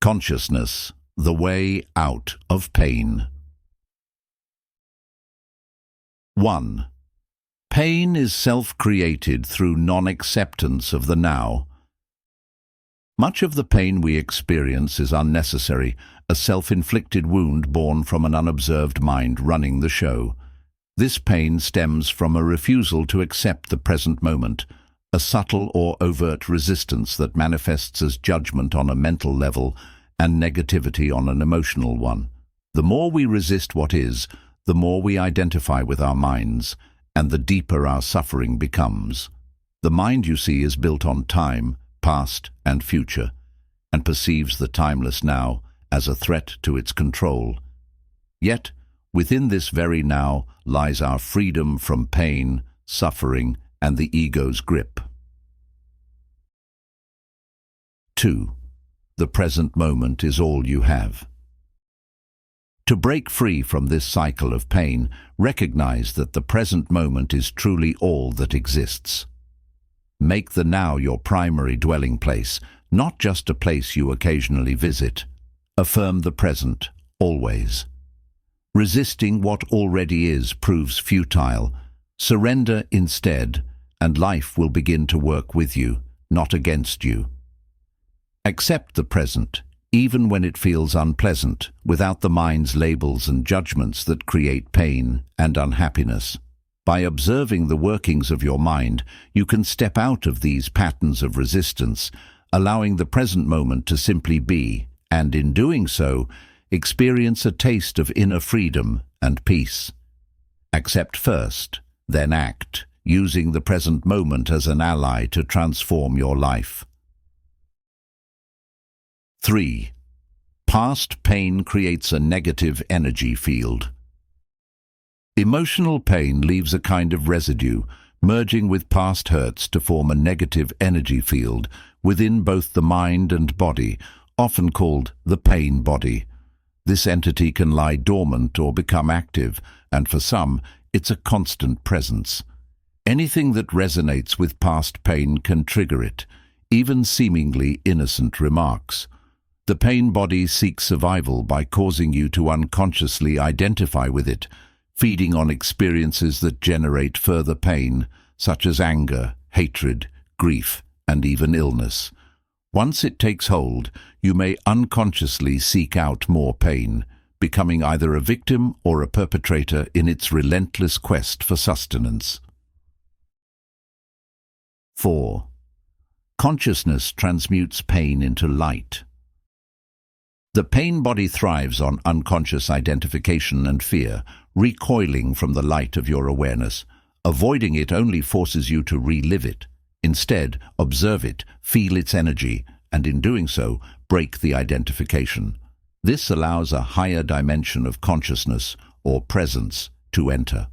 Consciousness, the way out of pain. 1. Pain is self-created through non-acceptance of the now. Much of the pain we experience is unnecessary, a self-inflicted wound born from an unobserved mind running the show. This pain stems from a refusal to accept the present moment, a subtle or overt resistance that manifests as judgment on a mental level and negativity on an emotional one. The more we resist what is, the more we identify with our minds, and the deeper our suffering becomes. The mind, you see, is built on time, past and future, and perceives the timeless now as a threat to its control. Yet, within this very now lies our freedom from pain, suffering, and the ego's grip. 2. The present moment is all you have. To break free from this cycle of pain, recognize that the present moment is truly all that exists. Make the now your primary dwelling place, not just a place you occasionally visit. Affirm the present, always. Resisting what already is proves futile. Surrender instead, and life will begin to work with you, not against you. Accept the present, even when it feels unpleasant, without the mind's labels and judgments that create pain and unhappiness. By observing the workings of your mind, you can step out of these patterns of resistance, allowing the present moment to simply be, and in doing so, experience a taste of inner freedom and peace. Accept first, then act, using the present moment as an ally to transform your life. 3. Past pain creates a negative energy field. Emotional pain leaves a kind of residue, merging with past hurts to form a negative energy field within both the mind and body, often called the pain body. This entity can lie dormant or become active, and for some, it's a constant presence. Anything that resonates with past pain can trigger it, even seemingly innocent remarks. The pain body seeks survival by causing you to unconsciously identify with it, feeding on experiences that generate further pain, such as anger, hatred, grief, and even illness. Once it takes hold, you may unconsciously seek out more pain, becoming either a victim or a perpetrator in its relentless quest for sustenance. 4. Consciousness transmutes pain into light. The pain body thrives on unconscious identification and fear, recoiling from the light of your awareness. Avoiding it only forces you to relive it. Instead, observe it, feel its energy, and in doing so, break the identification. This allows a higher dimension of consciousness or presence to enter.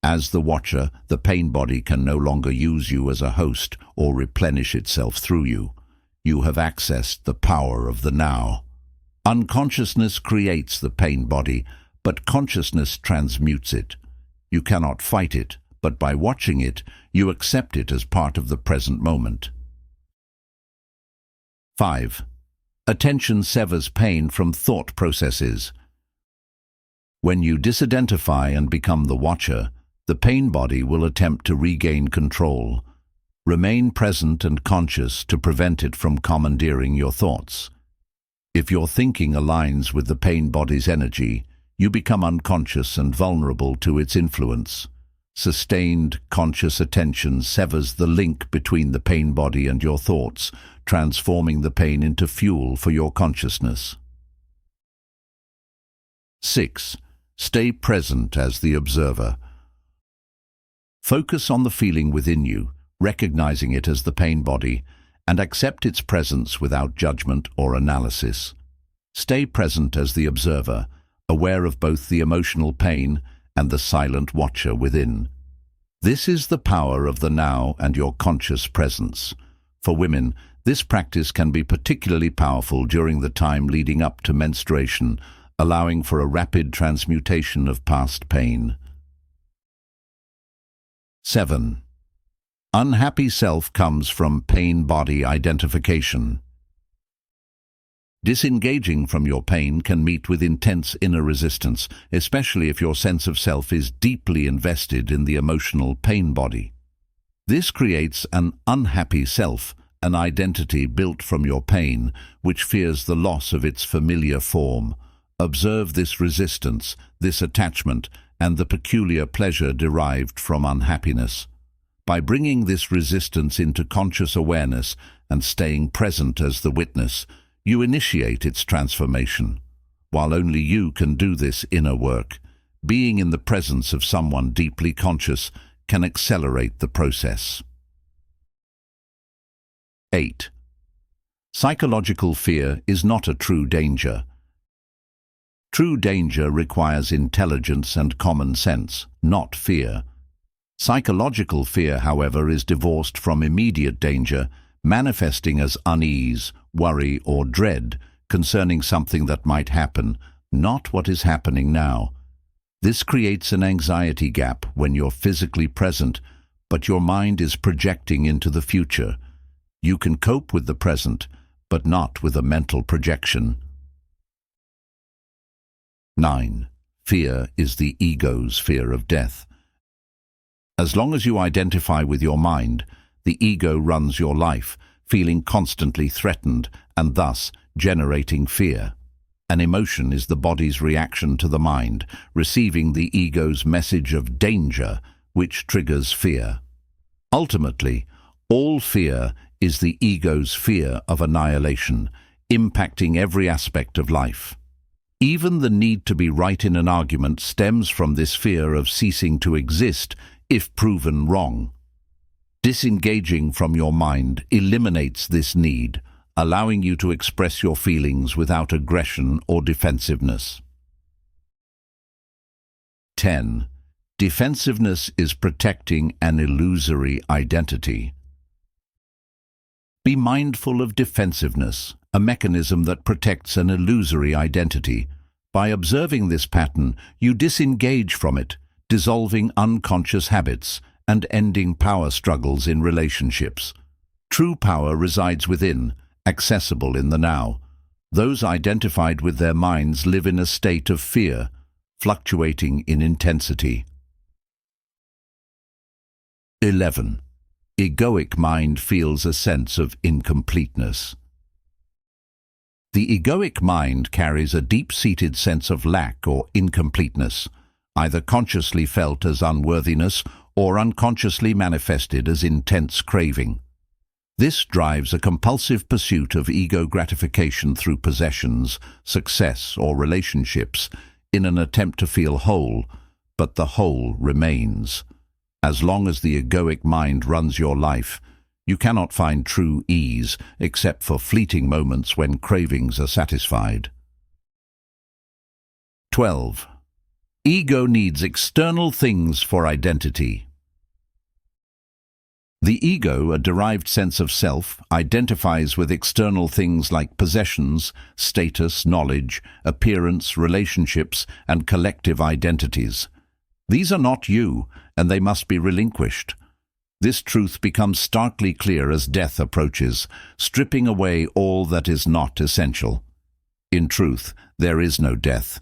As the watcher, the pain body can no longer use you as a host or replenish itself through you. You have accessed the power of the now. Unconsciousness creates the pain body, but consciousness transmutes it. You cannot fight it, but by watching it, you accept it as part of the present moment. 5. Attention severs pain from thought processes. When you disidentify and become the watcher, the pain body will attempt to regain control. Remain present and conscious to prevent it from commandeering your thoughts. If your thinking aligns with the pain body's energy, you become unconscious and vulnerable to its influence. Sustained, conscious attention severs the link between the pain body and your thoughts, transforming the pain into fuel for your consciousness. 6. Stay present as the observer. Focus on the feeling within you, recognizing it as the pain body, and accept its presence without judgment or analysis. Stay present as the observer, aware of both the emotional pain and the silent watcher within. This is the power of the now and your conscious presence. For women, this practice can be particularly powerful during the time leading up to menstruation, allowing for a rapid transmutation of past pain. 7. Unhappy self comes from pain body identification. Disengaging from your pain can meet with intense inner resistance, especially if your sense of self is deeply invested in the emotional pain body. This creates an unhappy self, an identity built from your pain, which fears the loss of its familiar form. Observe this resistance, this attachment, and the peculiar pleasure derived from unhappiness. By bringing this resistance into conscious awareness and staying present as the witness, you initiate its transformation. While only you can do this inner work, being in the presence of someone deeply conscious can accelerate the process. 8. Psychological fear is not a true danger. True danger requires intelligence and common sense, not fear. Psychological fear, however, is divorced from immediate danger, manifesting as unease, worry, or dread concerning something that might happen, not what is happening now. This creates an anxiety gap when you're physically present, but your mind is projecting into the future. You can cope with the present, but not with a mental projection. 9. Fear is the ego's fear of death. As long as you identify with your mind, the ego runs your life, feeling constantly threatened and thus generating fear. An emotion is the body's reaction to the mind, receiving the ego's message of danger, which triggers fear. Ultimately, all fear is the ego's fear of annihilation, impacting every aspect of life. Even the need to be right in an argument stems from this fear of ceasing to exist if proven wrong. Disengaging from your mind eliminates this need, allowing you to express your feelings without aggression or defensiveness. 10. Defensiveness is protecting an illusory identity. Be mindful of defensiveness, a mechanism that protects an illusory identity. By observing this pattern, you disengage from it, dissolving unconscious habits and ending power struggles in relationships. True power resides within, accessible in the now. Those identified with their minds live in a state of fear, fluctuating in intensity. 11. Egoic mind feels a sense of incompleteness. The egoic mind carries a deep-seated sense of lack or incompleteness, either consciously felt as unworthiness or unconsciously manifested as intense craving. This drives a compulsive pursuit of ego gratification through possessions, success, or relationships in an attempt to feel whole, but the whole remains. As long as the egoic mind runs your life, you cannot find true ease except for fleeting moments when cravings are satisfied. 12. Ego needs external things for identity. The ego, a derived sense of self, identifies with external things like possessions, status, knowledge, appearance, relationships, and collective identities. These are not you, and they must be relinquished. This truth becomes starkly clear as death approaches, stripping away all that is not essential. In truth, there is no death.